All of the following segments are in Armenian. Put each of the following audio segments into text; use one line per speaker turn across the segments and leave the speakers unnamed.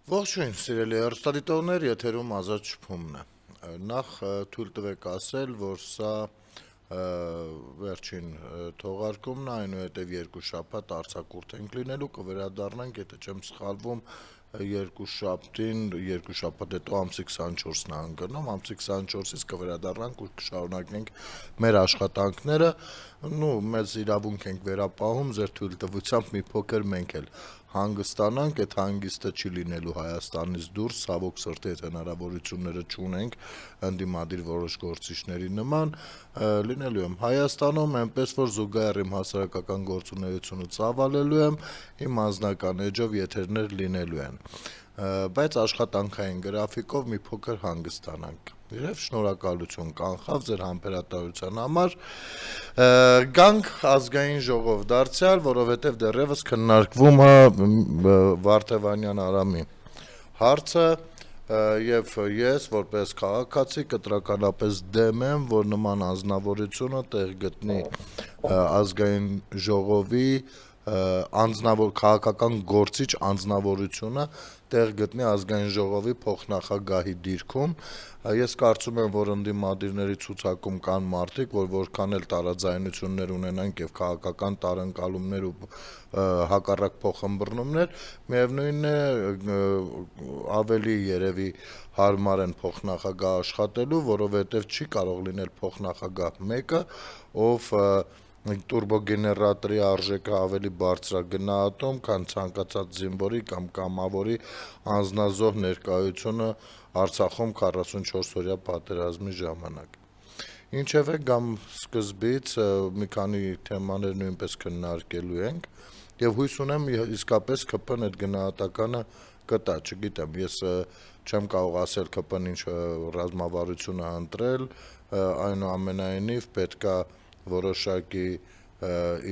Ողջույն, սիրելի հեռուստադիտողներ, եթերում Ազատ շփումն է։ Նախ թույլ տվեք ասել, որ սա վերջին թողարկումն է, այնուհետև երկու շաբաթ արձակուրդ ենք լինելու, կվերադառնանք, եթե չեմ սխալվում, երկու շաբթին, երկու շաբաթ հետո ամսի 24-ն է ընկնում, ամսի 24-ից կվերադառնանք ու կշարունակենք մեր աշխատանքները, մեզ իրավունք ենք վերապահում, ձեր թույլտվությամբ մի փոքր մենք էլ հանգստանանք, այդ հանգիստը չի լինելու Հայաստանից դուրս, ցավոք սրտի այդ հնարավորությունները չունենք ընդդիմադիր որոշ գործիչների նման, լինելու եմ Հայաստանում, այնպես որ զուգահեռ իմ հասարակական գործունեությունը ծավալելու եմ, իմ անձնական էջով եթերներ լինելու են, բայց աշխատանքային գրաֆիկով մի փոքր հանգստանանք։ Իրև շնորհակալություն կանխավ ձեր համբերատարության համար, գանք ազգային ժողով դարձյալ, որովհետև դեռևս քննարկվում է Վարդևանյան Արամի հարցը, եւ ես որպես քաղաքացի կտրականապես դեմ եմ, որ նման անձնավորությունը տեղ գտնի ազգային ժողովի քաղաքական գործիչ անձնավորությունը տեղ գտնի ազգային ժողովի փոխնախագահի դիրքում, ես կարծում եմ, որ ընդդիմադիրների ցուցակում կան մարդիկ, որ որքան էլ տարաձայնություններ ունենանք եւ քաղաքական տարընկալումներ ու հակառակ փոխըմբռնումներ, միևնույնն է ավելի երևի հարմար են փոխնախագահ աշխատելու, որովհետեւ չի կարող լինել փոխնախագահ մեկը, ով տուրբոգեներատորի արժեքը ավելի բարձր է գնահատում, քան ցանկացած զինվորի կամ կամավորի անձնազոհ ներկայությունը Արցախում 44-օրյա պատերազմի ժամանակ։ Ինչևէ, գամ սկզբից մի քանի թեմաներ նույնպես քննարկելու ենք եւ հույս ունեմ իսկապես ԿՊ-ն այդ գնահատականը կտա, չգիտեմ, ես չեմ կարող ասել ԿՊ-ն ինչ ռազմավարություն է ընտրել, այնուամենայնիվ պետքա որոշակի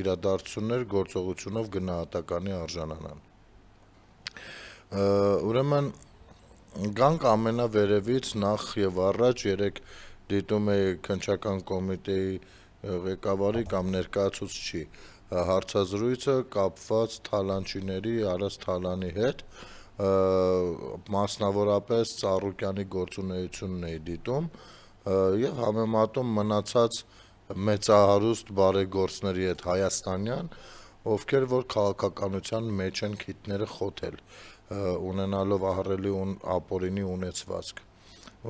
իրադարձություններ գործողությունով գնահատականի արժանանան։ Ուրեմն գանք ամենավերևից նախ եւ առաջ երեք դիտում էի քննչական կոմիտեի ղեկավարի կամ ներկայացուցչի հարցազրույցը կապված Թալանչիների Արաս Թալանի հետ, մասնավորապես Ծառուկյանի գործունեությունն էի դիտում եւ համեմատում մնացած մեծահարուստ բարեգործների հետ հայաստանյան, ովքեր որ քաղաքականության մեջ են քիթները խոթել, ունենալով ահռելի ապօրինի ունեցվածք,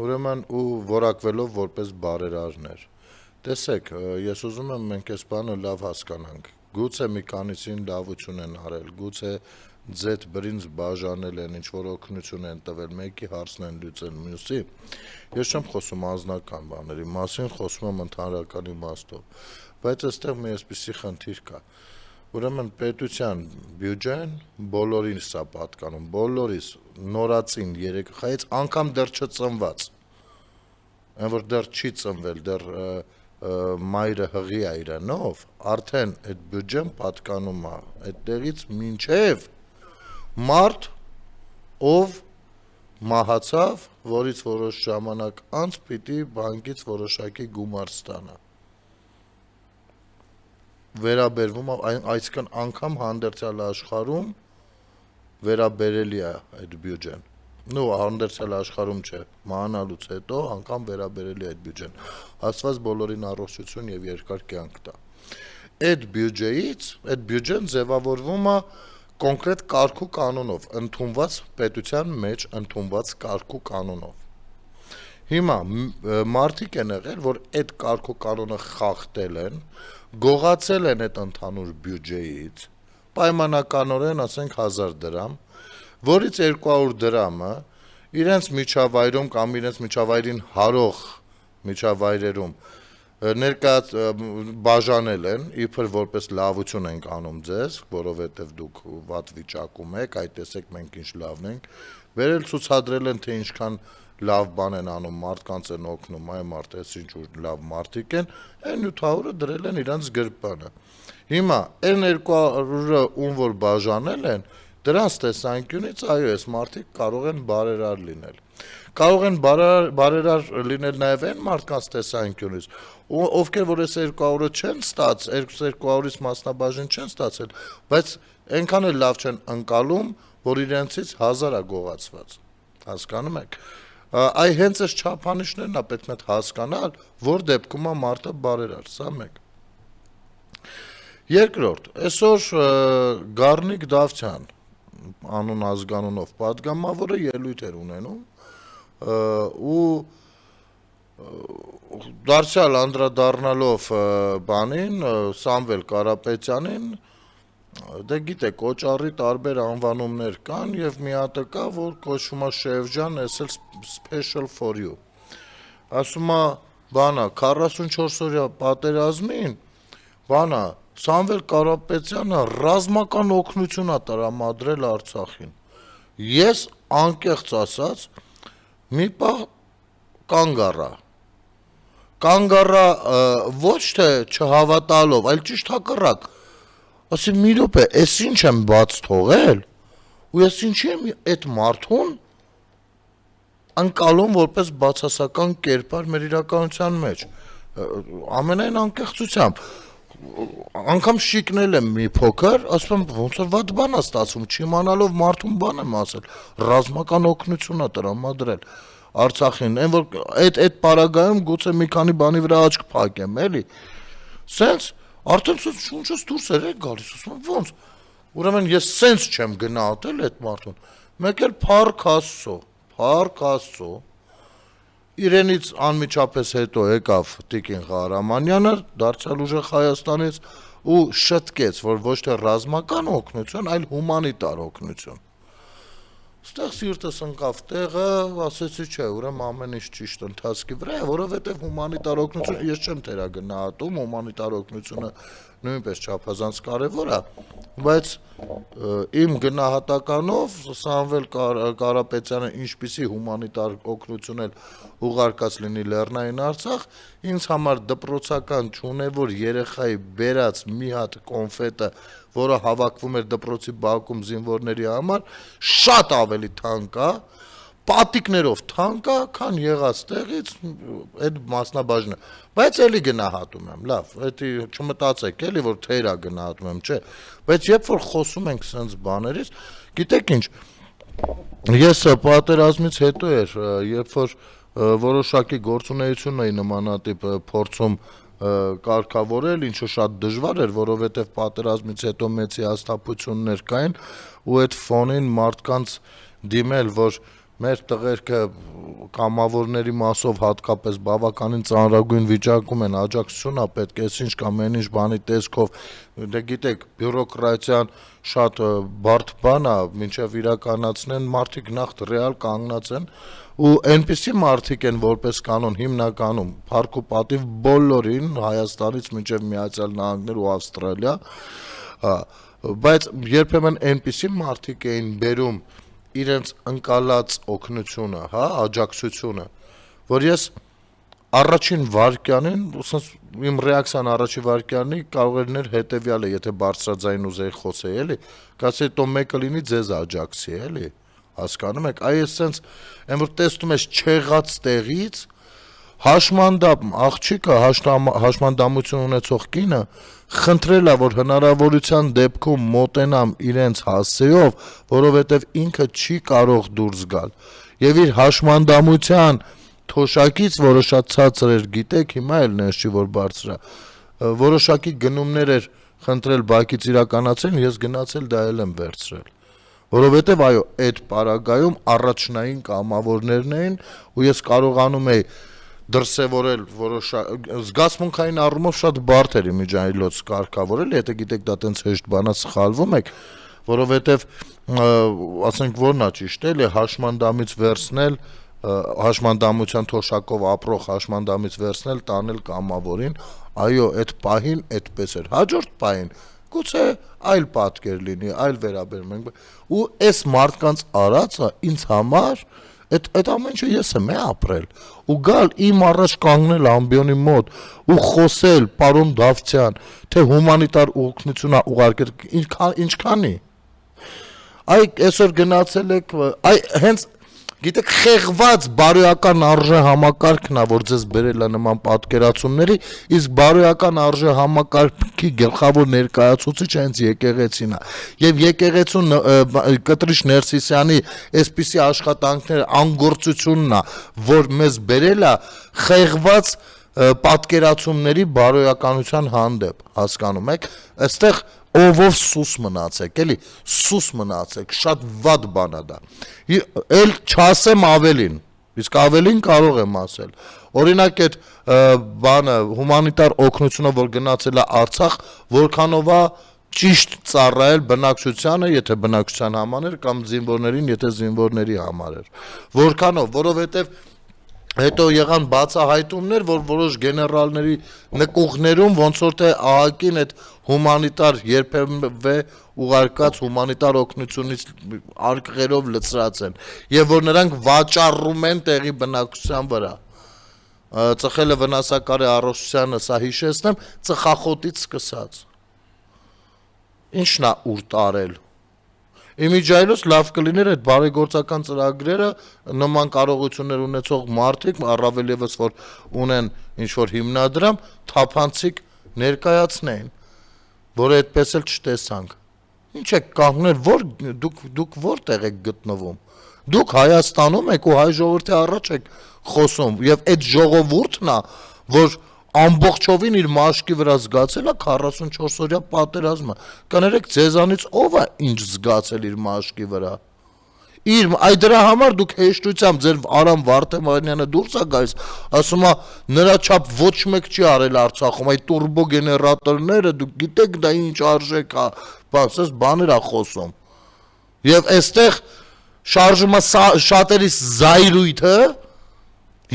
ուրեմն ու որակվելով որպես բարերարներ։ Տեսեք, ես ուզում եմ մենք այս բանը լավ հասկանանք, գուցե մի քանիսին լավություն են արել, գուցե ձեթ բրինձ բաժանել են, ինչ-որ օգնություն են տվել, մեկի հարցն են լուծել մյուսի, ես չեմ խոսում անձնական բաների մասին, խոսում եմ ընդհանրական իմաստով, բայց այստեղ մի այսպիսի խնդիր կա, ուրեմն պետության բյուջեն բոլորին սա պատկանում, բոլորիս, նորածին երեխայից, անգամ դեռ չծնված, այն որ դեռ չի ծնվել, դեռ մայրը հղի է իրանով, արդեն այդ բյուջեն պատկանում է այդտեղից մինչև մարդ, ով մահացավ, որից որոշ ժամանակ անց պիտի բանկից որոշակի գումար ստանա։ Վերաբերվում է, այսինքն անգամ հանդերձյալ աշխարհում վերաբերելի է այդ բյուջեն։ Հանդերձյալ աշխարհում չէ, մահանալուց հետո անգամ վերաբերելի է այդ բյուջեն։ Աստված բոլորին առողջություն եւ երկար կյանք տա։ Այդ բյուջեն ձևավորվում է կոնկրետ կարգու կանոնով, ընդունված պետության մեջ ընդունված կարգու կանոնով։ Հիմա մարդիկ են եղել, որ այդ կարգու կանոնը խախտել են, գողացել են այդ ընդհանուր բյուջեից, պայմանականորեն ասենք 1000 դրամ, որից 200 դրամը իրենց միջավայրում կամ իրենց միջավայրին հարող միջավայրերում բաժանել են, իբր որպես լավություն ենք անում ձեզ, որովհետև դուք վատ վիճակում եք, այ տեսեք մենք ինչ լավն ենք, վերել ցուցադրել են, թե ինչքան լավ բան են անում, մարդկանց են օգնում, այ մարդես ինչ որ լավ մարդիկ են, այն 700-ը դրել են իրանց գրպանը։ Հիմա այն 200-ը ում որ բաժանել են, դրանց տեսանկյունից այո, այս մարդիկ կարող են բարերար լինել։ Կարող են բարերար լինել նաև այն մարդկանց տեսանկյունից, ովքեր որ այս 200-ը չեն ստացել, 200-ից մասնաբաժին չեն ստացել, բայց այնքան էլ լավ չեն ընկալում, որ իրենցից 1000 է գողացված, հասկանում եք, այ հենց այս չափանիշներն է պետք է հասկանալ, որ դեպքում է մարդը բարերար, սա մեկ։ Երկրորդ, այսօր Գառնիկ Դավթյան անուն ազգանունով պատգամավորը ելույթ էր ունենում ու դարձյալ անդրադառնալով բանին Սամվել Կարապետյանին, դե գիտեք, օճառի տարբեր անվանումներ կան եւ մի հատը կա, որ կոչվում է Շևջան, էս էլ special for you։ Ասում է, բանա 44-օրյա պատերազմին, բանա Սամվել Կարապետյանը ռազմական օգնություն է տրամադրել Արցախին։ Ես անկեղծ ասած մի պահ կանգ առա ոչ թե չհավատալով, այլ ճիշտ հակառակ, ասի մի րոպե, էս ինչ եմ բաց թողել, ու ես ինչի եմ այդ մարդուն ընկալում որպես բացասական կերպար մեր իրականության մեջ, ամենայն անկեղծությամբ, անգամ շիկնել եմ մի փոքր, ասում եմ ոնց որ վատ բան է ստացվում, չիմանալով մարդուն բան եմ ասել, ռազմական օգնություն է տրամադրել Արցախին, այն որ այդ պարագայում գուցե մի քանի բանի վրա աչք փակեմ, էլի, սենց արդեն շունչս դուրս էր գալիս, ասում եմ ոնց, ուրեմն ես սենց չեմ գնահատել այդ մարդուն, մեկ էլ փառք Աստծո, իրենից անմիջապես հետո եկավ Տիկին Ղարամանյանը, դարձյալ ուժեղ Հայաստանից ու շտկեց, որ ոչ թե ռազմական օգնություն, այլ հումանիտար օգնություն։ Ստեղ սիրտս ընկավ տեղը, ասեցի չէ, ուրեմն ամեն ինչ ճիշտ ընթացքի վրա է, որովհետև հումանիտար օգնությունը ես չեմ թերագնահատում, հումանիտար օգնությունը նույնպես չափազանց կարևոր է, բայց իմ գնահատականով Սամվել Կարապետյանը ինչպիսի հումանիտար օգնություն էլ ուղարկած լինի Լեռնային Արցախ, ինձ համար դպրոցական չունևոր երեխայի բերած մի հատ կոնֆետը, որը հավաքվում էր դպրոցի բակում զինվորների համար, շատ ավելի թանկ է, պատիկներով թանկ է, քան եղած տեղից այդ մասնաբաժնը, բայց էլի գնահատում եմ, լավ, էդի չմտածեք էլի, որ թերա գնահատում եմ, չէ, բայց երբ որ խոսում ենք սենց բաներից, գիտեք ինչ, ես պատերազմից հետո էր, երբ որ որոշակի գործունեություն էի նմանատիպ փորձում կարգավորել, ինչը շատ դժվար էր, որովհետև պատերազմից հետո մեծ հիասթափություններ կային ու այդ ֆոնին մարդկանց դիմել, որ մեր տղերքը կամավորների մասով հատկապես բավականին ծանրագույն վիճակում են, աջակցություն է պետք, էս ինչ կամ այն ինչ բանի տեսքով, դե գիտեք, բյուրոկրատիան շատ բարդ բան է, մինչև իրականացնեն, մարդիկ նախ ռեալ կանգնած են ու այնպիսի մարդիկ են որպես կանոն հիմնականում փառք ու պատիվ բոլորին Հայաստանից մինչև Միացյալ Նահանգներ ու Ավստրալիա, բայց երբեմն այնպիսի մարդիկ էին բերում իրենց ընկալած օգնությունը, հա, աջակցությունը, որ ես առաջին վարկյանին, իմ ռեակցիան առաջին վարկյանի կարող էր ներ հետևյալը, եթե բարձրաձայն ուզեի խոսեի, էլի, կասեի, տո մեկը լինի ձեզ աջակցի, էլի, հասկանում եք, այ ես սենց, այն որ տեսնում ես չեղած տեղից, հաշմանդամ աղջիկը, հաշմանդամություն ունեցող կինը, խնդրել է, որ հնարավորության դեպքում մոտենամ իրենց հասցեով, որովհետև ինքը չի կարող դուրս գալ, եւ իր հաշմանդամության թոշակից, որը շատ ցածր էր, գիտեք, հիմա էլ նես չի, որ բարձր է, որոշակի գնումներ էր խնդրել բակից իրականացել, ես գնացել դա էլ եմ վերցրել, որովհետև այո, այդ պարագայում առաջնային կամավորներն էին ու ես կարողանում էի դրսևորել զգացմունքային առումով շատ բարդ էր իմիջիայլոց կարգավորել, եթե գիտեք դա տենց հեշտ բանա սխալվում եք, որովհետև ասենք որն է ճիշտ էլի հաշմանդամից վերցնել, հաշմանդամության թոշակով ապրող հաշմանդամից վերցնել, տանել կամավորին, այո, այդ պահին այդպես էր, հաջորդ պահին գուցե այլ պատկեր լինի, այլ վերաբերում ենք, ու այս մարդկանց արածը ինձ համար այդ ամեն ինչը ես եմ ապրել ու գալ իմ առաջ կանգնել ամբիոնի մոտ ու խոսել պարոն Դավթյան, թե հումանիտար օգնություն ուղարկել, ինչքանի։ Այ այսօր գնացել եք, այ հենց Գիտեք, խեղված բարոյական արժե համակարգն է, որ ձեզ բերել է նման պատկերացումների, իսկ բարոյական արժե համակարգի գլխավոր ներկայացուցիչը հենց եկեղեցին է։ Եվ եկեղեցուն Կտրիչ Ներսիսյանի այսպիսի աշխատանքները անգործությունն է, որ մեզ բերել է խեղված պատկերացումների բարոյականության հանդեպ, հասկանում եք, այստեղ ով սուս մնացեք, էլի, սուս մնացեք, շատ վատ բան է դա։ Էլ չասեմ ավելին, իսկ ավելին կարող եմ ասել։ Օրինակ այդ բանը հումանիտար օգնությունը, որ գնացել է Արցախ, որքանով է ճիշտ ծառայել բնակչությանը, եթե բնակչության համար էր, կամ զինվորներին, եթե զինվորների համար էր։ Որքանով, որովհետև հետո եղան բացահայտումներ, որ որոշ գեներալների նկուղներում ոնց որ թե ԱՀԿ-ին այդ հումանիտար երբևէ ուղարկած հումանիտար օգնությունից արկղերով լցրած են, եւ որ նրանք վաճառում են տեղի բնակչության վրա։ Ծխելը վնասակար է առողջությանը, սա հիշեցնեմ, ծխախոտից սկսած։ Ինչն է ուր տարել։ Իմիջայլոց լավ կլիներ այդ բարեգործական ծրագրերը նման կարողություններ ունեցող մարդիկ, առավել ևս որ ունեն ինչ-որ հիմնադրամ, թափանցիկ ներկայացնեին, որ այդպես էլ չտեսանք։ Ինչ եք կանգնել, դուք որտեղ եք գտնվում։ Դուք Հայաստանում եք ու հայ ժողովրդի առաջ եք խոսում, եւ այդ ժողովուրդն է, որ ամբողջովին իր մաշկի վրա զգացել է 44-օրյա պատերազմը։ Կներեք, ձեզանից ով է ինչ զգացել իր մաշկի վրա։ Այ դրա համար դուք հեշտությամբ ձեր Արամ Վարդեմանյանը դուրս է գալիս, ասում է նրա չափ ոչ մեկ չի արել Արցախում, այդ տուրբո գեներատորները, դուք գիտեք դա ինչ արժեք է, բացես բաներ է խոսում։ Եվ այստեղ շարժումը շատերիս զայրույթը,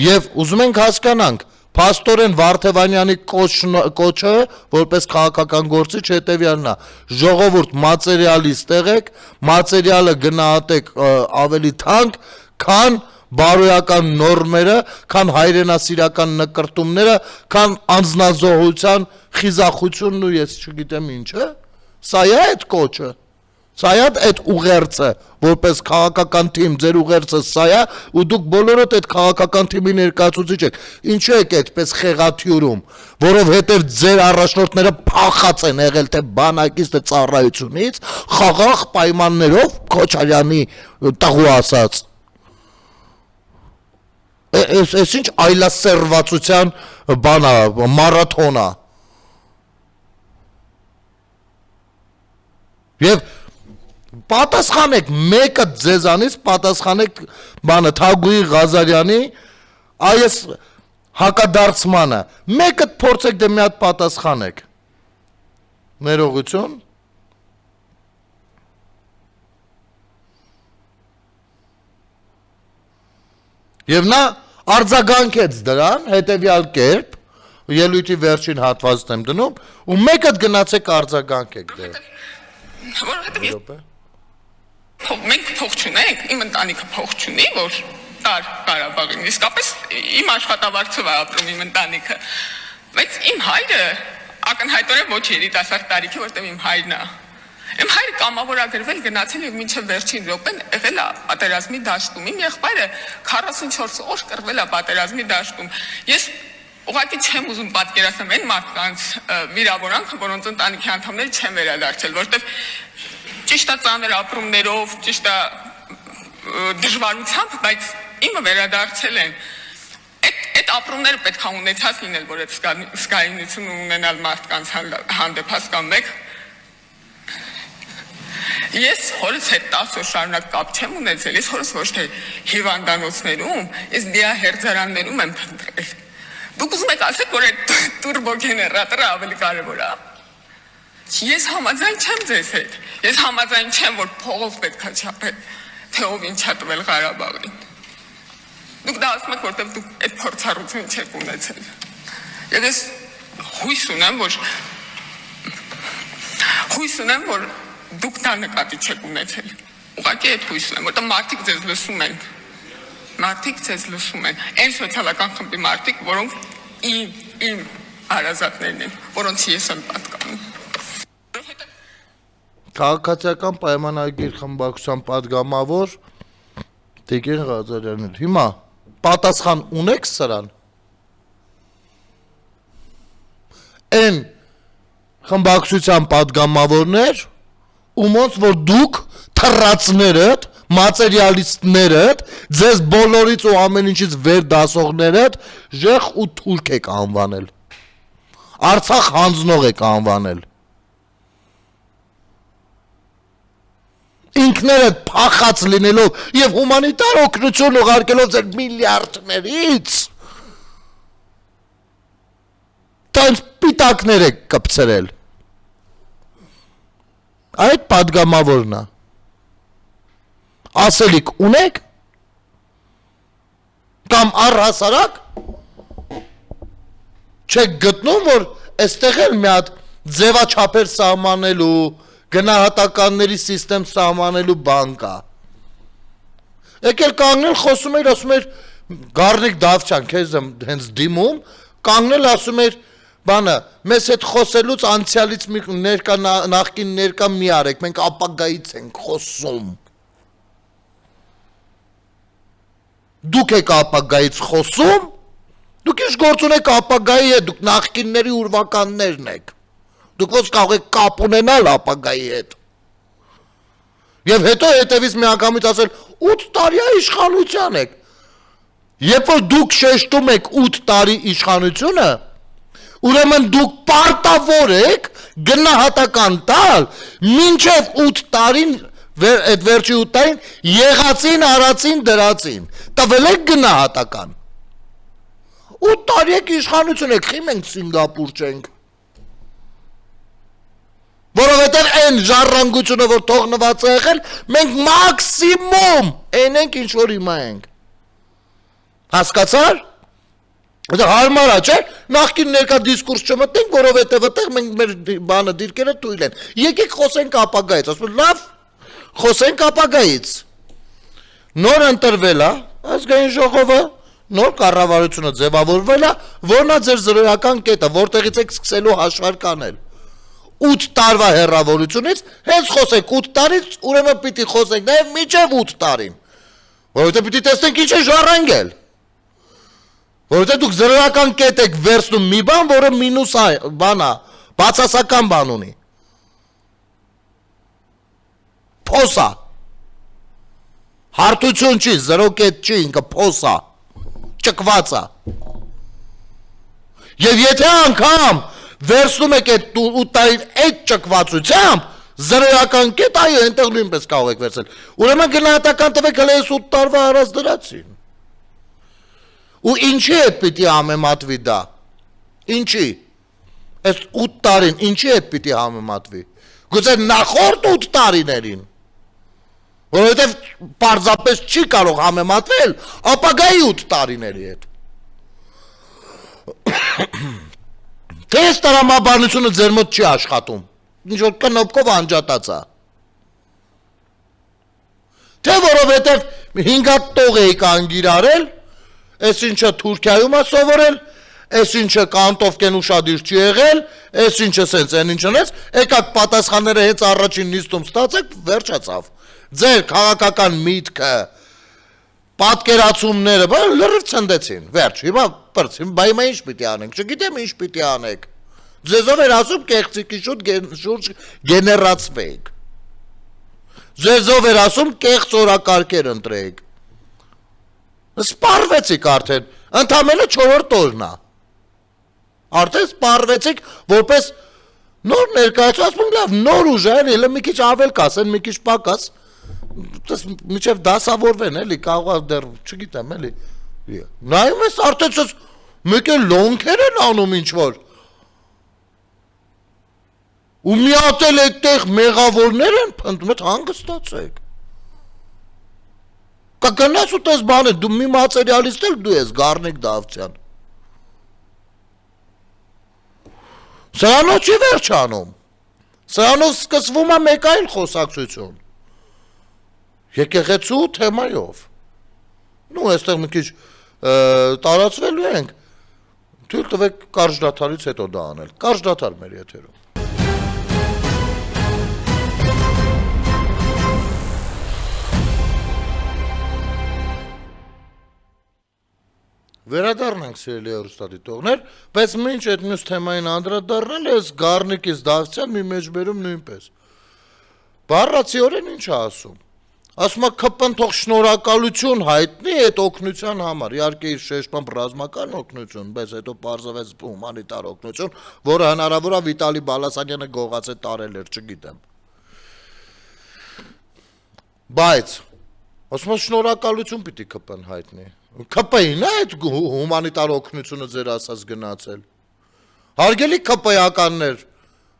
եւ ուզում ենք հասկանանք, Փաստորեն Վարդեվանյանի կոչը, որպես քաղաքական գործիչ, հետևյալն է. ժողովուրդ մատերիալից տեղեք, մատերիալը գնահատեք ավելի թանկ, քան բարոյական նորմերը, քան հայրենասիրական նկրտումները, քան անձնազոհության խիզախությունն ու ես չգիտեմ ինչը։ Սա է այդ կոչը։ Սա է այդ ուղերձը, որպես քաղաքական թիմ, ձեր ուղերձը սա է, ու դուք բոլորդ այդ քաղաքական թիմի ներկայացուցիչ եք։ Ինչու եք այդպես խեղաթյուրում, որովհետև ձեր առաջնորդները փախած են եղել թե բանակից, թե ծառայությունից, խաղաղ պայմաններով Քոչարյանի տղու ասած։ Այս ինչ այլասերվածության բան է, մարաթոն է։ Եվ պատասխանեք, մեկը ձեզանից պատասխանեք բանը Թագուհի Ղազարյանի այս հակադարձմանը, մեկը փորձեք դե մի հատ պատասխանեք։ Ներողություն։ Եվ նա արձագանքեց դրան հետևյալ կերպ, ելույթի վերջին հատվածն եմ դնում, ու մեկը գնացեք արձագանքեք դե։
Որովհետև մենք փող չունենք, իմ ընտանիքը փող չունի, որ տար Ղարաբաղին, իսկապես իմ աշխատավարձով է ապրում իմ ընտանիքը, բայց իմ հայրը ակնհայտորեն ոչ երիտասարդ տարիքի, որտեղ իմ հայրն է։ Իմ հայրը կամավորագրվել, գնացել եւ մինչեւ վերջին րոպեն եղել է պատերազմի դաշտում։ Իմ եղբայրը 44 օր կռվել է պատերազմի դաշտում։ Ես ուղղակի չեմ ուզում պատկերացնել այն մարդկանց վիրավորանքը, որոնց ընտանիքի անդամները չեն վերադարձել, որտեղ ճիշտ է ծանր ապրումներով, ճիշտ է դժվարությամբ, բայց իմը վերադարձել են։ Այդ ապրումները պետք է ունեցած լինել, որ այդ զգայունությունը ունենալ մարդկանց հանդեպ, հասկանում եք։ Ես հորս հետ 10 օր շարունակ կապ չեմ ունեցել, ես հորս ոչ թե հիվանդանոցներում, ես դիահերձարաններում եմ փնտրել։ Դուք ուզում եք ասեք, որ այդ տուրբո գեներատորը ավելի կարևոր է։ Ես համաձայն չեմ ձեզ հետ։ Ես համաձայն չեմ, որ փողով պետք է չափել, թե ով ինչ է տվել Ղարաբաղին։ Դուք դա ասում եք, որտեղ դուք այդ փորձառություն չեք ունեցել։ Եվ ես հույս ունեմ, որ դուք դա նկատի չեք ունեցել։ Ուղղակի այդ հույսն եմ, որտեղ մարդիկ ձեզ լսում են։ Մարդիկ ձեզ լսում են։ Այն սոցիալական խմբի մարդիկ, որոնք իմ հարազատներն են, որոնց ես եմ պատկանում։
Քաղաքացիական պայմանագիր խմբակցության պատգամավոր Տիկին Ղազարյանն, հիմա պատասխան ունեք սրան։ Այն խմբակցության падգամավորներ, ումոնց որ դուք թռածներդ, մատերիալիստներդ, ձեզ բոլորից ու ամեն ինչից վեր դասողներդ ժեխ ու թուրք եք անվանել։ Արցախ հանձնող եք անվանել։ Ինքներդ փախած լինելով եւ հումանիտար օգնություն ուղարկելով ձեր միլիարդներից տենց պիտակներ եք կպցրել։ Այդ падգամավորն է։ Ասելիք ունեք կամ առհասարակ չեք գտնում, որ այստեղ էլ մի հատ ձևաչափեր սահմանելու, գնահատականների սիստեմ սահմանելու բան կա։ Եկել կանգնել խոսում էր, ասում էր Գառնիկ Դավթյան, քեզ եմ հենց դիմում, կանգնել ասում էր բանը, մեզ հետ խոսելուց անցյալից ներկա նախկին ներկա մի արեք, մենք ապագայից ենք խոսում։ Դուք եք ապագայից խոսում, դուք ինչ գործ ունեք ապագայի հետ, դուք նախկինների ուրվականներն եք։ Դուք ոնց կարող եք կապ ունենալ ապագայի հետ։ Եվ հետո հետևից միանգամից ասել 8 տարի իշխանության եք։ Երբ որ դուք շեշտում եք 8 տարի իշխանությունը, ուրեմն դուք պարտավոր եք գնահատական տալ մինչև 8 տարին այդ վերջի 8 տարին եղածին, արածին, դրածին։ Տվել եք գնահատական։ 8 տարի եք իշխանություն եք, խի մենք Սինգապուր չենք։ Որովհետև այն ժառանգությունը, որ թողնված է եղել, մենք մաքսիմում այն ենք, ինչ որ հիմա ենք։ Հասկացար։ Դա հարմար է, չէ՞։ Նախկին ներկա դիսկուրս չմտնենք, որովհետև այդտեղ մենք մեր բանը դիրքերը թույլ են։ Եկեք խոսենք ապագայից, ասում եմ, լավ, խոսենք ապագայից։ Նոր ընտրվել է ազգային ժողովը, նոր կառավարությունը ձևավորվել է, որն է ձեր զրոյական կետը, որտեղից եք սկսելու հաշվարկ անել։ 8 տարվա հեռավորությունից, հենց խոսենք 8 տարից, ուրեմն պիտի խոսենք նաև մինչև 8 տարին, որովհետև պիտի տեսնենք ինչ է ժառանգել, որովհետև դուք զրոյական կետ եք վերցնում մի բան, որը մինուս բան է, բացասական բան ունի, փոս է, հարթություն չի, զրո կետ չի, ինքը փոս է, ճկված է, և եթե անգամ վերցնում եք այդ 8 տարին այդ ճկվածությամբ, զրոյական կետ, այո, այնտեղ նույնպես կարող եք վերցնել։ Ուրեմն գնահատական տվեք հələ այս 8 տարվա արած դրածին։ Ու ինչի է պիտի համեմատվի դա։ Ինչի։ Այս 8 տարին ինչի է պիտի համեմատվի։ Գուցե նախորդ 8 տարիներին։ Որովհետև պարզապես չի կարող համեմատվել ապագայի 8 տարիների հետ։ Թե այս տրամաբանությունը ձեր մոտ չի աշխատում, ինչ որ կնոպկով անջատած է։ Թե որովհետև 5 հատ տող էիք անգիրարել, այս ինչը Թուրքիայում է սովորել, այս ինչը Կանտովկեն ուշադիր չի եղել, այս ինչը սենց են ինչ ունեց, եկաք պատասխանները հենց առաջին նիստում ստացեք, վերջացավ։ Ձեր քաղաքական միտքը, պատկերացումները, լրիվ ցնդեցին, վերջ, հիմա պրծին, բա հիմա ինչ պիտի անենք, չգիտեմ ինչ պիտի անենք, ձեզով էր ասում կեղծիկի շուրջ գեներացվեիք, ձեզով էր ասում կեղծ օրակարգեր ընտրեիք, սպարվեցիք արդեն, ընդամենը 4-րդ օրն է, արդեն սպարվեցիք, որպես նոր ներկայացու, ասում ենք լավ, նոր ուժ է, elə մի քիչ ավել կասեն, մի քիչ պակաս, միջև դասավորվեն, էլի, կարող դեռ, չգիտեմ, էլի, նայում ես արդեն սոց մեկ էլ լոնքեր են անում ինչ-որ, ու միատել այդտեղ մեղավորներ են պնդում, էդ հանգստացեք, կգնաս ու տես բան է, դու մի մատերիալիստ էլ դու ես, Գառնիկ Դավթյան, սրանով չի վերջանում, սրանով սկսվում է մեկ այլ խոսակցություն, եկեղեցու թեմայով, նու այստեղ մի քիչ տարածվելու ենք, թույլ տվեք կարճ դադարից հետո դա անել, կարճ դադար մեր եթերում։ Վերադառնանք սիրելի հեռուստադիտողներ, բայց մինչ այդ մյուս թեմային անդրադառնալ ես Գառնիկից Դավթյան մի մեջբերում նույնպես։ Բառացիորեն ինչ է ասում։ Ասում է ԿՊ-ն թող շնորհակալություն հայտնի այդ օգնության համար։ Իհարկե իր շեշտությամբ ռազմական օգնություն, բայց հետո պարզվեց հումանիտար օգնություն, որը հնարավոր է Վիտալի Բալասանյանը գողացե տարել էր, չգիտեմ։ Բայց ասում է շնորհակալություն պիտի ԿՊ-ն հայտնի։ ԿՊ-ին է այդ հումանիտար օգնությունը ձեր ասած գնացել։ Հարգելի ԿՊ-ականներ,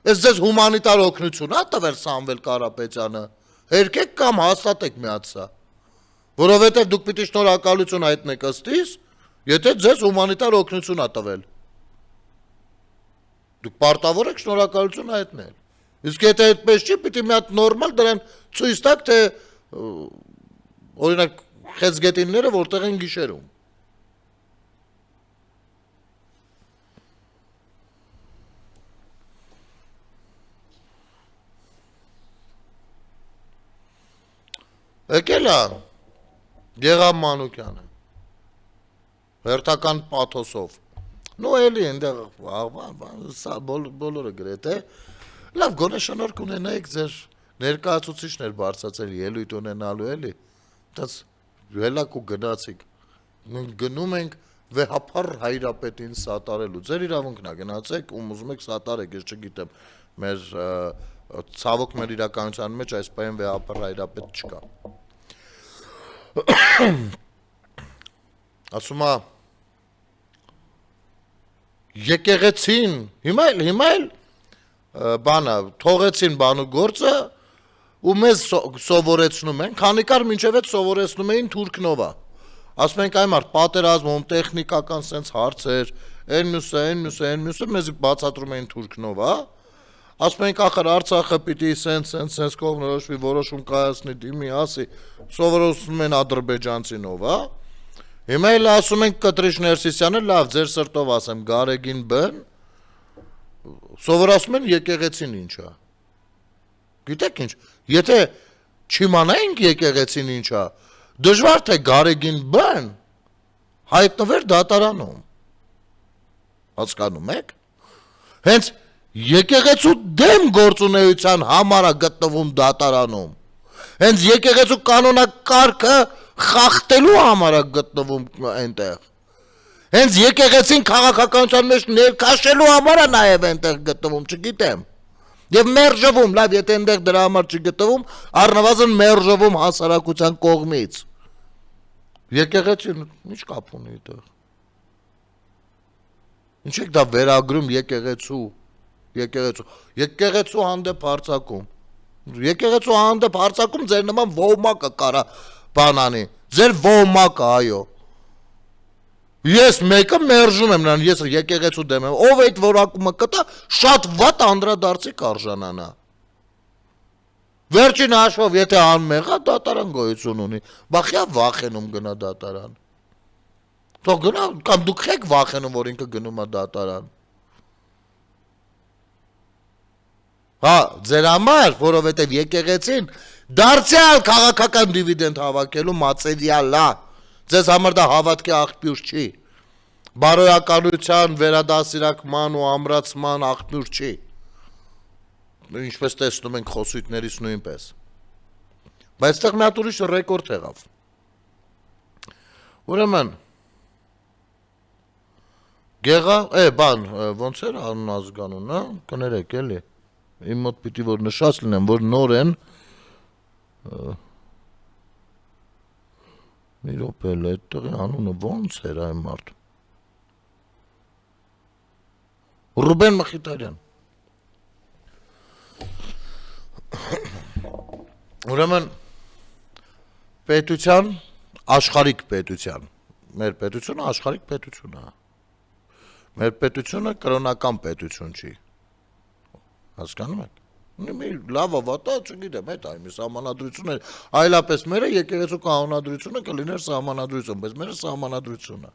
այս ձեզ հումանիտար օգնություն է տվել Սամվել Կարապետյանը։ Հերքեք կամ հաստատեք միած սա։ Որովհետև դուք պիտի շնորհակալություն հայտնեք ըստիս, եթե ձեզ հումանիտար օգնություն է տվել։ Դուք պարտավոր եք շնորհակալություն հայտնել։ Իսկ եթե այդպես չի, պիտի մի հատ նորմալ դրան ցույց տաք, թե օրինակ խեցգետինները որտեղ են գիշերում։ Եկել է Գեղամ Մանուկյանը հերթական պաթոսով։ Նո էլի այնտեղ սա բոլորը գրեթե լավ գոնե շնորհք ունենայիք ձեր ներկայացուցիչներ բարձրացել ելույթ ունենալու էլի։ Դաց ելակ ու գնացիք։ Մենք գնում ենք վեհապար հայրապետին սատարելու։ Ձեր իրավունքն է, գնացեք ում ուզում եք սատարեք, ես չգիտեմ։ Մեր ցավոք մեր իրականության մեջ այս պահին վեհապար հայրապետ չկա։ Ասում է եկեղեցին հիմա էլ բանը թողեցին բանու գործը ու մեզ սովորեցնում են, քանի կար մինչև այդ սովորեցնում էին թուրքնովա։ Ասում ենք այն մարդ պատերազմում տեխնիկական սենց հարցեր, այն մյուսը մեզ բացատրում էին թուրքնովա։ Ասում ենք ախր Արցախը պիտի սենց կողմնորոշվի, որոշում կայացնի, դիմի, ասի, սովորեցնում են ադրբեջանցինովա։ Հիմա էլ ասում ենք Կտրիշ Ներսիսյանը, լավ, ձեր սրտով ասեմ, Գարեգին Բ-ն սովորացնում են եկեղեցին ինչ է։ Գիտեք ինչ, եթե չիմանայինք եկեղեցին ինչ է, դժվար թե Գարեգին Բ-ն հայտնվեր դատարանում։ Հասկանում եք։ Հենց եկեղեցու դեմ գործունեության համար է գտնվում դատարանում։ Հենց եկեղեցու կանոնակ կարգը խախտելու համար է գտնվում այնտեղ։ Հենց եկեղեցին քաղաքականության մեջ ներքաշելու համար է նաև այնտեղ գտնվում, չգիտեմ։ Եվ մերժվում, լավ, եթե այնտեղ դրա համար չգտնվում, առնվազն մերժվում հասարակության կողմից։ Եկեղեցին ինչ կապ ունի այդտեղ։ Ինչ եք դա վերագրում եկեղեցու հանդեպ հարձակում։ Եկեղեցու հանդեպ հարձակում ձեր նման ոհմակը կարա բանանի։ Ձեր ոհմակը, այո։ Ես մեկը մերժում եմ նրան, ես եկեղեցու դեմ եմ, ով այդ որակումը կտա, շատ վատ անդրադարձի կարժանանա։ Վերջին հաշվով, եթե անմեղա, դատարան գոյություն ունի, բախյա վախենում գնա դատարան։ Թող գնա, կամ դուք եք վախենում, որ ինքը գնում է դատարան։ Հա, ձեր համար, որովհետև եկեղեցին դարձյալ քաղաքական դիվիդենդ հավաքելու մատերիալ է։ Ձեզ համար դա հավատքի աղբյուր չի։ Բարոյականության, վերադասիրակման ու ամրացման աղբյուր չի։ Ինչպես տեսնում ենք խոսույթներից նույնպես։ Բայց այդտեղ մի հատ ուրիշ ռեկորդ եղավ։ Ուրեմն ոնց էր անուն ազգանունը, կներեք էլի։ Իմ մոտ պիտի որ նշած լինեմ, որ նոր են մի րոպե էլ այդտեղի անունը ոնց էր այն մարդ։ Ռուբեն Մխիթարյան։ Ուրեմն պետության, աշխարհիկ պետության, մեր պետությունը աշխարհիկ պետություն է։ Մեր պետությունը կրոնական պետություն չի։ Հասկանում եք։ Մի լավ ավատա, չգիտեմ, այդ այմի սահմանադրությունը, այլապես մերը եկեղեցու կանոնադրությունը կլիներ սահմանադրություն, բայց մերը սահմանադրությունը։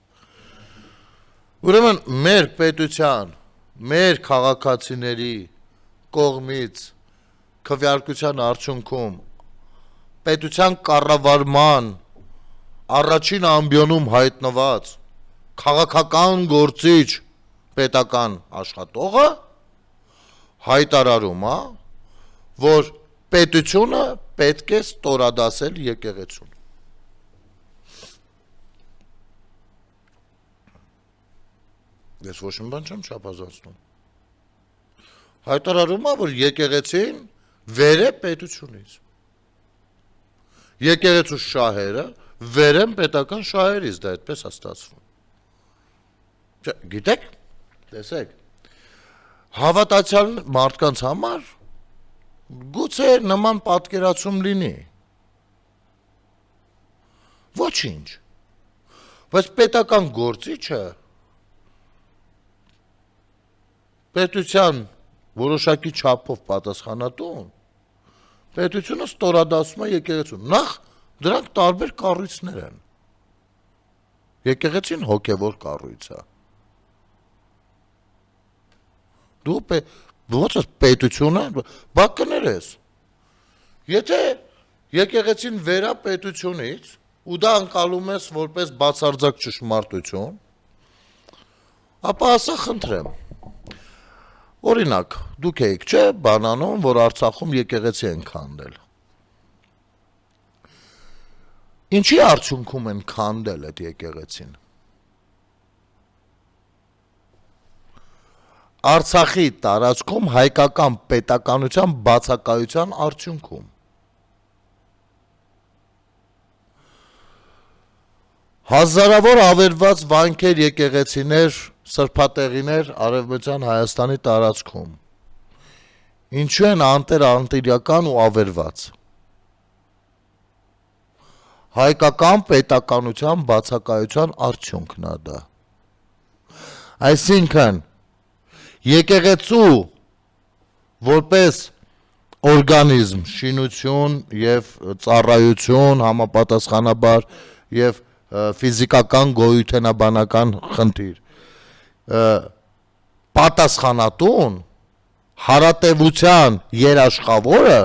Ուրեմն մեր պետության, մեր քաղաքացիների կողմից քվեարկության արդյունքում պետության կառավարման առաջին ամբիոնում հայտնված քաղաքական գործիչ պետական աշխատողը հայտարարում է, որ պետությունը պետք է ստորադասել եկեղեցուն։ Ես ոչ մի բան չեմ չափազանցնում։ Հայտարարում է, որ եկեղեցին վեր է պետությունից։ Եկեղեցու շահերը վեր են պետական շահերից, դա այդպես է ստացվում։ Գիտեք, տեսեք, հավատացյալ մարդկանց համար գուցե նման պատկերացում լինի։ Ոչինչ։ Բայց պետական գործիչը պետության որոշակի չափով պատասխանատուն պետությունը ստորադասում է եկեղեցուն։ Նախ դրանք տարբեր կառույցներ են։ Եկեղեցին հոգևոր կառույց է։ Դու ոնց է պետությունը, բա կներես։ Եթե եկեղեցին վերա պետությունից ու դա անցալում ես որպես բացարձակ ճշմարտություն, ապա ասա խնդրեմ։ Օրինակ, դուք եք, չէ, բանանում, որ Արցախում եկեղեցի են քանդել։ Ինչի արդյունքում են քանդել այդ եկեղեցին։ Արցախի տարածքում հայկական պետականության բացակայության արդյունքում։ Հազարավոր ավերված վանքեր, եկեղեցիներ, սրբատեղիներ Արևմտյան Հայաստանի տարածքում։ Ինչու են անտերական ու ավերված։ Հայկական պետականության բացակայության արդյունքն է դա։ Այսինքն եկեղեցու որպես օրգանիզմ, շինություն եւ ծառայություն համապատասխանաբար եւ ֆիզիկական գոյութենաբանական խնդիր պատասխանատուն հարատևության երաշխավորը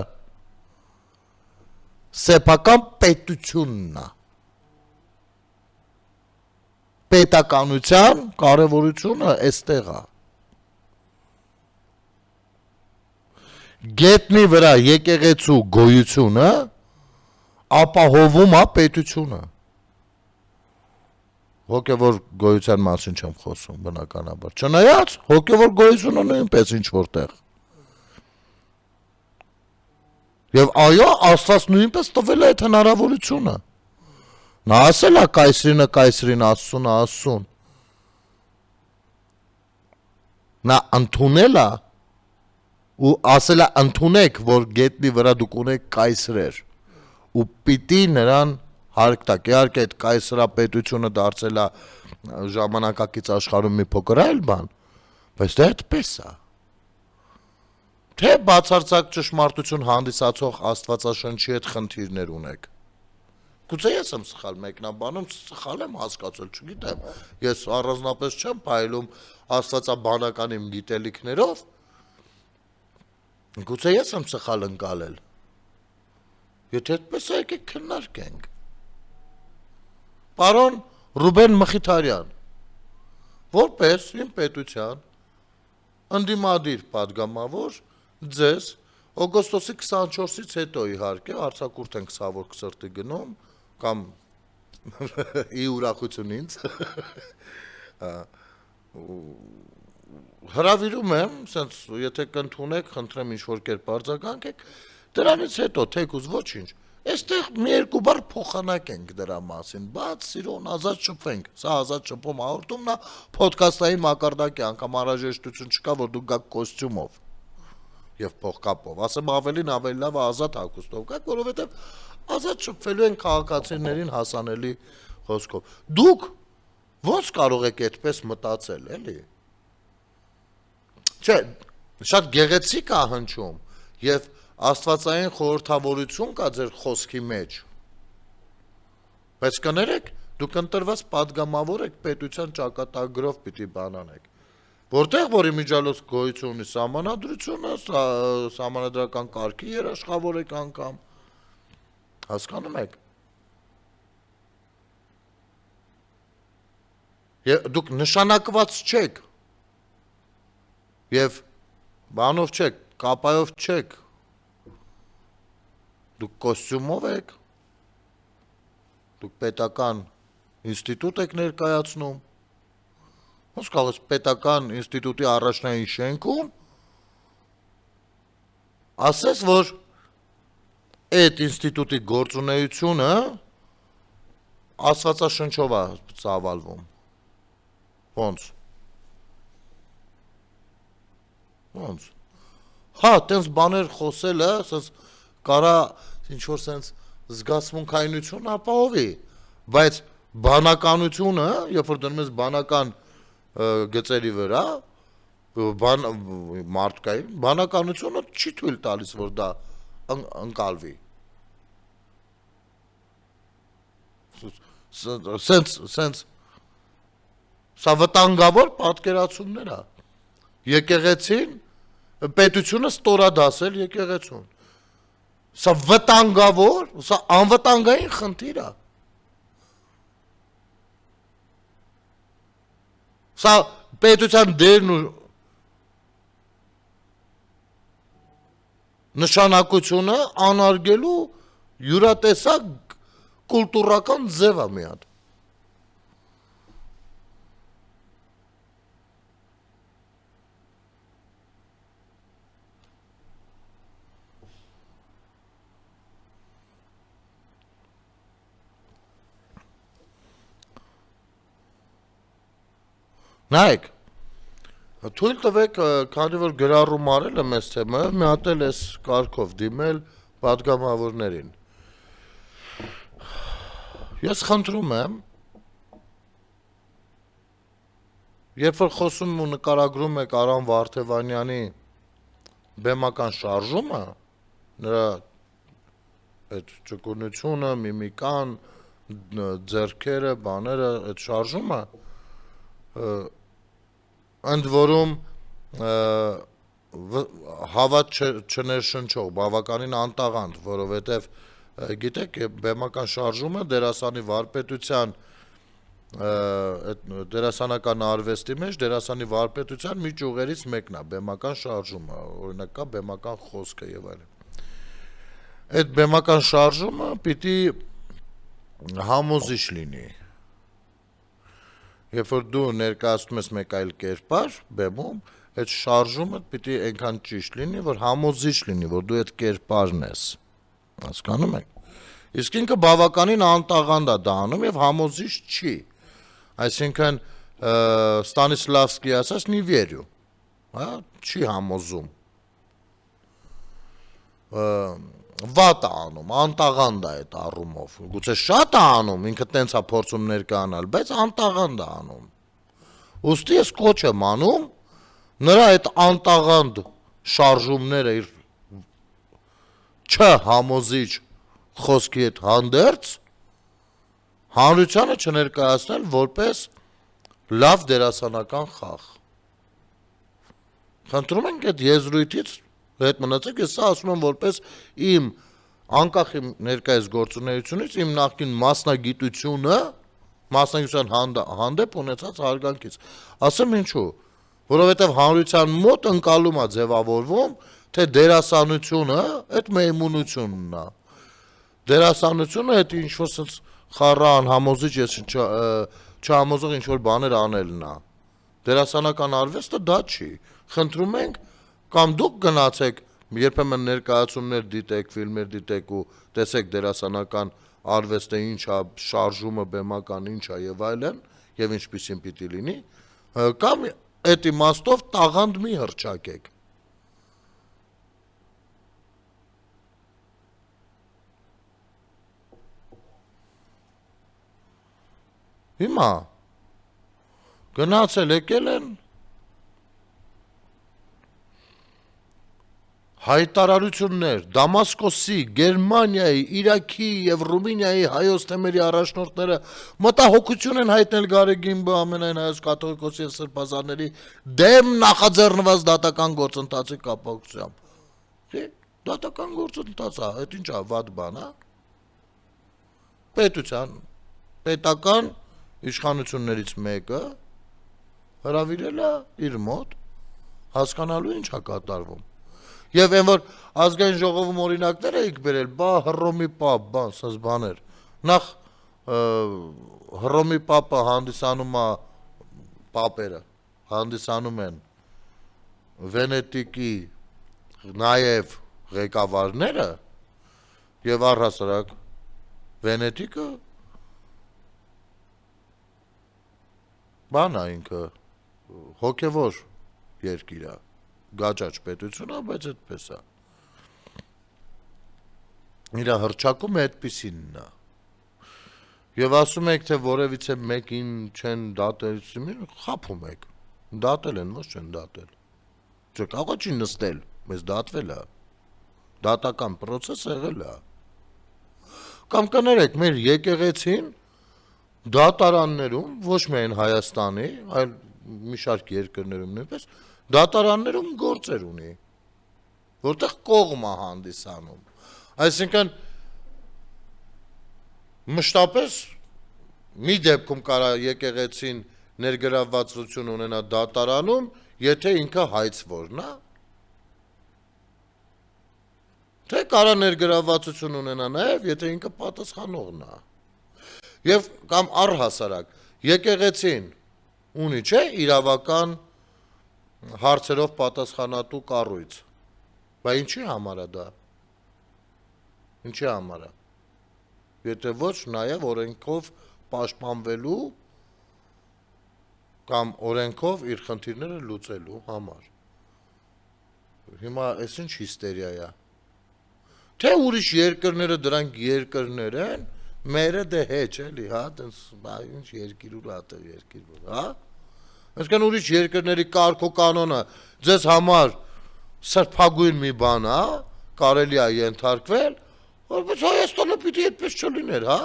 սեփական պետությունն է։ Պետականության կարևորությունը այստեղ է։ Գետնի վրա եկեղեցու գոյությունը ապահովում է պետությունը։ Հոգևոր գոյության մասին չեմ խոսում, բնականաբար։ Չնայած հոգևոր գոյությունը նույնպես ինչ որտեղ։ Եվ այո, Աստված նույնպես տվել է այդ հնարավորությունը։ Նա ասել է կայսրինը կայսրին, Աստծուն Աստծուն։ Նա ընդունել է ու ասել է ընդունեք, որ գետնի վրա դուք ունեք կայսրեր ու պիտի նրան հարկ տակ։ Իհարկե այդ կայսրապետությունը դարձել է ժամանակակից աշխարհում մի փոքր այլ բան, բայց դա այդպես է։ Թե բացարձակ ճշմարտություն հանդիսացող Աստվածաշնչի հետ խնդիրներ ունեք։ Գուցե ես եմ սխալ մեկնաբանում, սխալ եմ հասկացել, չգիտեմ։ Ես առանձնապես չեմ փայլում աստվածաբանական իմ գիտելիքներով։ Գուցե ես եմ սխալ ընկալել։ Եթե այդպես է, եկեք քննարկենք։ Պարոն Ռուբեն Մխիթարյան, որպես իմ պետության ընդդիմադիր падգամավոր, ձեզ օգոստոսի 24-ից հետո իհարկե արձակուրդ ենք ցավոք սրտի գնում կամ ի ուրախություն ինձ հրավիրում եմ, սենց եթե կընդունեք, խնդրեմ ինչ-որ կերպ արձագանքեք, դրանից հետո թեկուզ ոչինչ, այստեղ մի երկու բառ փոխանակ ենք դրա մասին, բաց սիրուն ազատ շփվենք, սա ազատ շփում հաղորդումն է, փոդքասթային մակարդակի անգամ անհրաժեշտություն չկա, որ դուք գաք կոստյումով եւ փողկապով, ասեմ ավելի լավ ազատ հագուստով գաք, որովհետեւ ազատ շփվելու են քաղաքացիներին հասանելի խոսքով։ Դուք ո՞նց կարող եք այդպես մտածել, էլի։ Չէ, շատ գեղեցիկ է հնչում եւ աստվածային խորհրդավորություն կա ձեր խոսքի մեջ։ Բայց կներեք, դուք ընտրված падգամավոր եք պետության ճակատագրով պիտի բանանեք։ Որտեղ որ իմիջիալոց գոյություն ունի սահմանադրությունը, սահմանադրական կարգի երաշխավոր եք անգամ։ Հասկանում եք։ Դուք նշանակված չեք եւ բանով չեք, կապայով չեք, դուք կոստյումով եք, դուք պետական ինստիտուտ եք ներկայացնում, ոնց կարող ես պետական ինստիտուտի առաջնային շենքում ասես, որ այդ ինստիտուտի գործունեությունը աստվածաշնչով է ծավալվում, ոնց, հա, տենց բաներ խոսելը, կարա ինչ-որ սենց զգացմունքայնություն ապահովի, բայց բանականությունը, երբ որ դնում ես բանական գծերի վրա, մարդկային, բանականությունը չի թույլ տալիս, որ դա ընկալվի։ Սենց, սա վտանգավոր պատկերացումներ է, եկեղեցին, պետությունը ստորադասել եկեղեցուն, սա վտանգավոր, սա անվտանգային խնդիր է, սա պետության դերն ու նշանակությունը անարգելու յուրատեսակ կուլտուրական ձև է մի հատ։ Նայեք, թույլ տվեք, քանի որ գրառում արել եմ այս թեմը, մի հատ էլ այս կարգով դիմել պատգամավորներին։ Ես խնդրում եմ, երբ որ խոսում ու նկարագրում եք Արամ Վարդևանյանի բեմական շարժումը, նրա այդ ճկունությունը, միմիկան, ձեռքերը, բաները, այդ շարժումը, ընդ որում հավատ չներշնչող, բավականին անտաղանդ, որովհետև գիտեք, բեմական շարժումը դերասանի վարպետության, դերասանական արվեստի մեջ դերասանի վարպետության մի ճյուղերից մեկն է, բեմական շարժումը, օրինակ կա բեմական խոսքը եւ այլն։ Այդ բեմական շարժումը պիտի համոզիչ լինի։ Երբ որ դու ներկայացնում ես մեկ այլ կերպար բեմում, այդ շարժումը պիտի այնքան ճիշտ լինի, որ համոզիչ լինի, որ դու այդ կերպարն ես, հասկանում եք։ Իսկ ինքը բավականին անտաղանդ է դա անում եւ համոզիչ չի, այսինքն Ստանիսլավսկի ասած «не верю», հա, չի համոզում, վատ է անում, անտաղանդ է այդ առումով, գուցե շատ է անում, ինքը տենց է փորձում ներկայանալ, բայց անտաղանդ է անում, ուստի ես կոչ եմ անում, նրա այդ անտաղանդ շարժումները իր չհամոզիչ խոսքի հետ հանդերձ, հանրությանը չներկայացնել որպես լավ դերասանական խաղ։ Խնդրում ենք այդ եզրույթից հետ մնացեք, ես սա ասում եմ որպես իմ անկախ իմ ներկայիս գործունեությունից, իմ նախկին մասնագիտության հանդեպ ունեցած հարգանքից։ Ասեմ ինչու, որովհետև հանրության մոտ ընկալում է ձևավորվում, թե դերասանությունը այդ մեյմունությունն է։ Դերասանությունը այդ ինչ-որ սենց խառան, համոզիչ, ես չհամոզող ինչ-որ բաներ անելն է։ Դերասանական արվեստը դա չի։ Խնդրում ենք, կամ դուք գնացեք, երբեմն ներկայացումներ դիտեք, ֆիլմեր դիտեք ու տեսեք դերասանական արվեստը ինչ է, շարժումը բեմական ինչ է եւ այլն, եւ ինչպիսին պիտի լինի, կամ այդ իմաստով տաղանդ մի հռչակեք։ Հիմա գնացել եկել են հայտարարություններ Դամասկոսի, Գերմանիայի, Իրաքի եւ Ռումինիայի հայոց թեմերի առաջնորդները մտահոգություն են հայտնել Գարեգին ամենայն հայոց կաթողիկոսի եւ սրբազանների դեմ նախաձեռնված դատական գործընթացի կապակցությամբ։ Դատական գործընթաց է, այդ ինչ է, վատ բան է։ Պետության, պետական իշխանություններից մեկը հրավիրել է իր մոտ, հասկանալու ինչ է կատարվում։ Եվ այն որ ազգային ժողովում օրինակներ էիք բերել, բա Հռոմի պապ, բան, սենց բաներ։ Նախ Հռոմի պապը հանդիսանում է պապերը, հանդիսանում են Վենետիկի նաև ղեկավարները եւ առհասարակ Վենետիկը բան է ինքը հոգևոր երկիր է, գաճաճ պետություն է, բայց այդպես է։ Իրա հռչակում է այդպիսինն է։ Եվ ասում եք, թե որևիցե մեկին չեն դատել, խափում եք։ Դատել են, ոչ չեն դատել։ Կարող չի նստել, մեզ դատվել է։ Դատական պրոցես եղել է։ Կամ կներեք, մեր եկեղեցին դատարաններում, ոչ միայն Հայաստանի, այլ մի շարք երկրներում նույնպես, դատարաններում գործեր ունի, որտեղ կողմ է հանդիսանում։ Այսինքն մշտապես մի դեպքում կարա եկեղեցին ներգրավվածություն ունենա դատարանում, եթե ինքը հայցվորն է, թե կարա ներգրավվածություն ունենա նաև, եթե ինքը պատասխանողն է։ Եվ կամ առհասարակ եկեղեցին ունի չէ իրավական հարցերով պատասխանատու կառույց։ Բա ինչի համար է դա։ Ինչի համար է։ Եթե ոչ նաև օրենքով պաշտպանվելու կամ օրենքով իր խնդիրները լուծելու համար։ Հիմա այս ինչ հիստերիա է։ Թե ուրիշ երկրները դրանք երկրներ են, մերը դե հեչ էլի, հա, տենց ինչ երկիր ու հատեղ երկիր, հա։ Այսինքն ուրիշ երկրների կարգ ու կանոնը ձեզ համար սրբագույն մի բան, հա, կարելի է ենթարկվել, որպես Հայաստանը պիտի այդպես չլիներ, հա։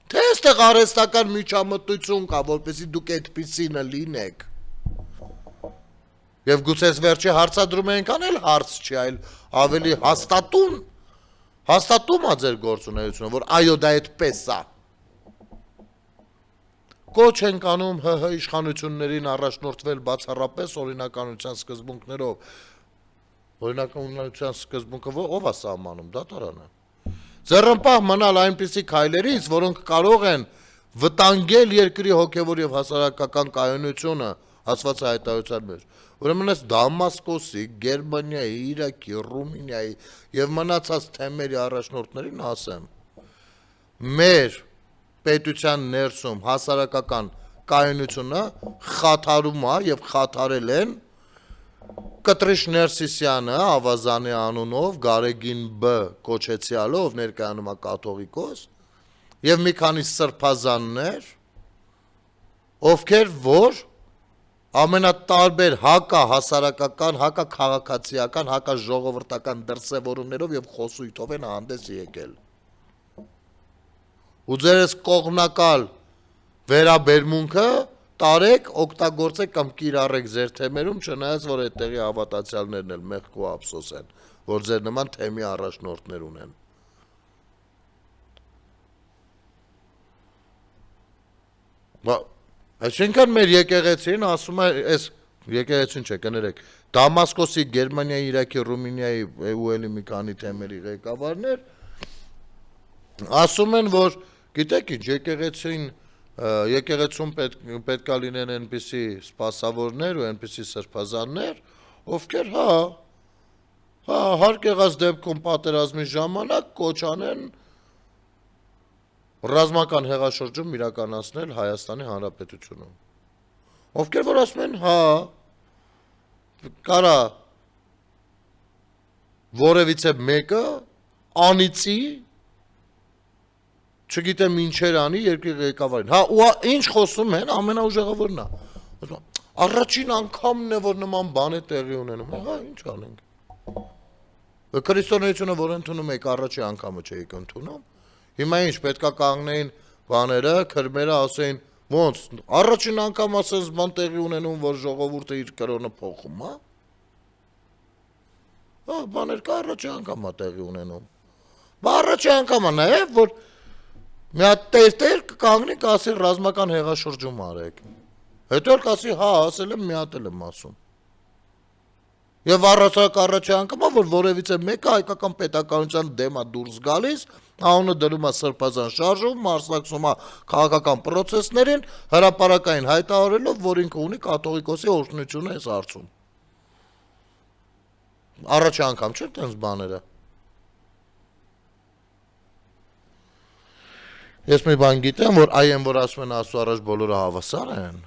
Թե այստեղ արհեստական միջամտություն կա, որպեսզի դուք այդպիսինը լինեք։ Եվ գուցե վերջի հարցադրում ենք անել հարց չի, այլ ավելի հաստատում է ձեր գործունեությունը, որ այո դա այդպես է։ Կոչ ենք անում ՀՀ իշխանություններին առաջնորդվել բացառապես օրինականության սկզբունքներով։ Օրինականության սկզբունքը ով է սահմանում, դատարանը։ Ձեռնպահ մնալ այնպիսի քայլերից, որոնք կարող են վտանգել երկրի հոգևոր եւ հասարակական կայունությունը, ասված է հայտարարության մեջ։ Ուրեմն այս Դամասկոսի, Գերմանիայի, Իրաքի, Ռումինիայի եւ մնացած թեմերի առաջնորդներին ասեմ. մեր պետության ներսում հասարակական կայունությունը խաթարում է եւ խաթարել են Կտրիշ Ներսիսյանը Ավազանի անունով Գարեգին B կոչեցյալով ներկայանում է կաթողիկոս եւ մի քանի սրբազաններ, ովքեր որ ամենատարբեր հակահասարակական, հակաքաղաքացիական, հակաժողովրդական դրսևորումներով եւ խոսույթով են հանդես եկել։ Ու ձերս կողմնակալ վերաբերմունքը տարեք, օգտագործեք կամ կիրառեք ձեր թեմերում, չնայած որ այդտեղի հավատացյալներն էլ մեղք ու ափսոս են, որ ձեր նման թեմի առաջնորդներ ունեն։ Այսինքն մեր եկեղեցին ասում է, այս եկեղեցին չէ, կներեք, Դամասկոսի, Գերմանիայի, Իրաքի, Ռումինիայի ու էլի մի քանի թեմերի ղեկավարներ ասում են, որ գիտեք ինչ, եկեղեցում պետք է լինեն այնպիսի սպասավորներ ու այնպիսի սրբազաններ, ովքեր հարկ եղած դեպքում պատերազմի ժամանակ կոչ անեն ռազմական հեղաշրջում իրականացնել Հայաստանի Հանրապետությունում։ Ովքեր որ ասում են, կարա որևիցե մեկը անիծի, չգիտեմ ինչեր անի երկրի ղեկավարին։ Ու ինչ խոսում են, ամենաուժեղավորն է։ Առաջին անգամն է, որ նման բան է տեղի ունենում։ Ինչ անենք։ Քրիստոնեությունը, որ ընդունում եք, առաջի անգամը չէիք ընդունում։ Հիմա ինչ պետքա կանգնեին բաները, քրմերը ասեին, ոնց, առաջին անգամ ասես բան տեղի ունենում, որ ժողովուրդը իր կրոնը փոխում, հա։ Բաներ կա առաջի անգամ է տեղի ունենում։ Բա առաջի անգամ է նաև, որ մի հատ տեր կկանգնի կասի ռազմական հեղաշրջում արեք։ Հետո էլ կասի, հա, ասել եմ, մի հատ էլ եմ ասում։ Եվ առաջի անգամը, որ որևիցե մեկը հայկական պետականության դեմ է դուրս գալիս, անունը դնում է սրբազան շարժում, մասնակցում է քաղաքական պրոցեսներին, հրապարակային հայտարարելով, որ ինքը ունի կաթողիկոսի օրհնությունը այս հարցում։ Առաջի անգամ չէ՞ տենց բաները։ Ես մի բան գիտեմ, որ այն որ ասում են Աստծո առաջ բոլորը հավասար են,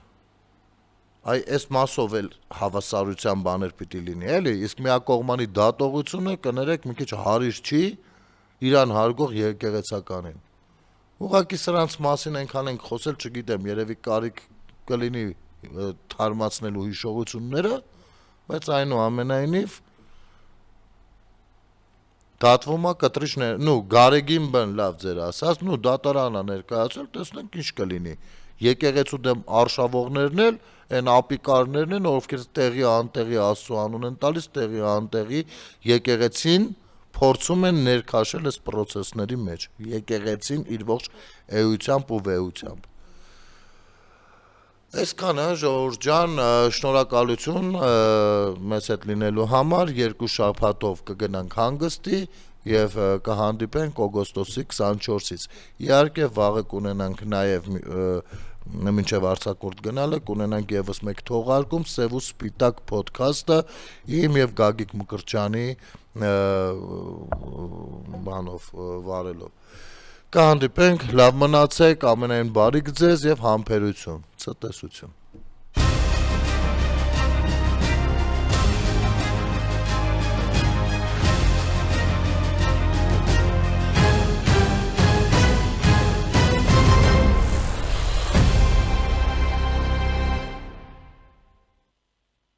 այս մասով էլ հավասարության բաներ պիտի լինի, էլի, իսկ միակողմանի դատողությունը կներեք մի քիչ հարիր չի իրան հարգող եկեղեցականին։ Ուղղակի սրանց մասին այնքան ենք խոսել, չգիտեմ, երևի կարիք կլինի թարմացնելու հիշողությունները, բայց այնուամենայնիվ դատվում է կտրիչներ, Գարեգին բն լավ ձեր ասած, դատարանա ներկայացել, տեսնենք ինչ կլինի։ Եկեղեցու դեմ արշավողներն էլ այն ապիկարներն են, ովքեր տեղի անտեղի Աստծո անուն են տալիս, տեղի անտեղի եկեղեցին փորձում են ներքաշել այս պրոցեսների մեջ, եկեղեցին իր ողջ էությամբ ու վեհությամբ։ Այսքանը ժողովուրդ ջան, շնորհակալություն մեզ հետ լինելու համար, 2 շաբաթով կգնանք հանգստի եւ կհանդիպենք օգոստոսի 24-ից։ Իհարկե վաղը կունենանք նաեւ մինչև արձակուրդ գնալը կունենանք եւս մեկ թողարկում Սև ու Սպիտակ ոդքասթը իմ եւ Գագիկ Մկրտչյանի բանով վարելով։ Կհանդիպենք, լավ մնացեք, ամենայն բարիք ձեզ եւ համբերություն, ցտեսություն։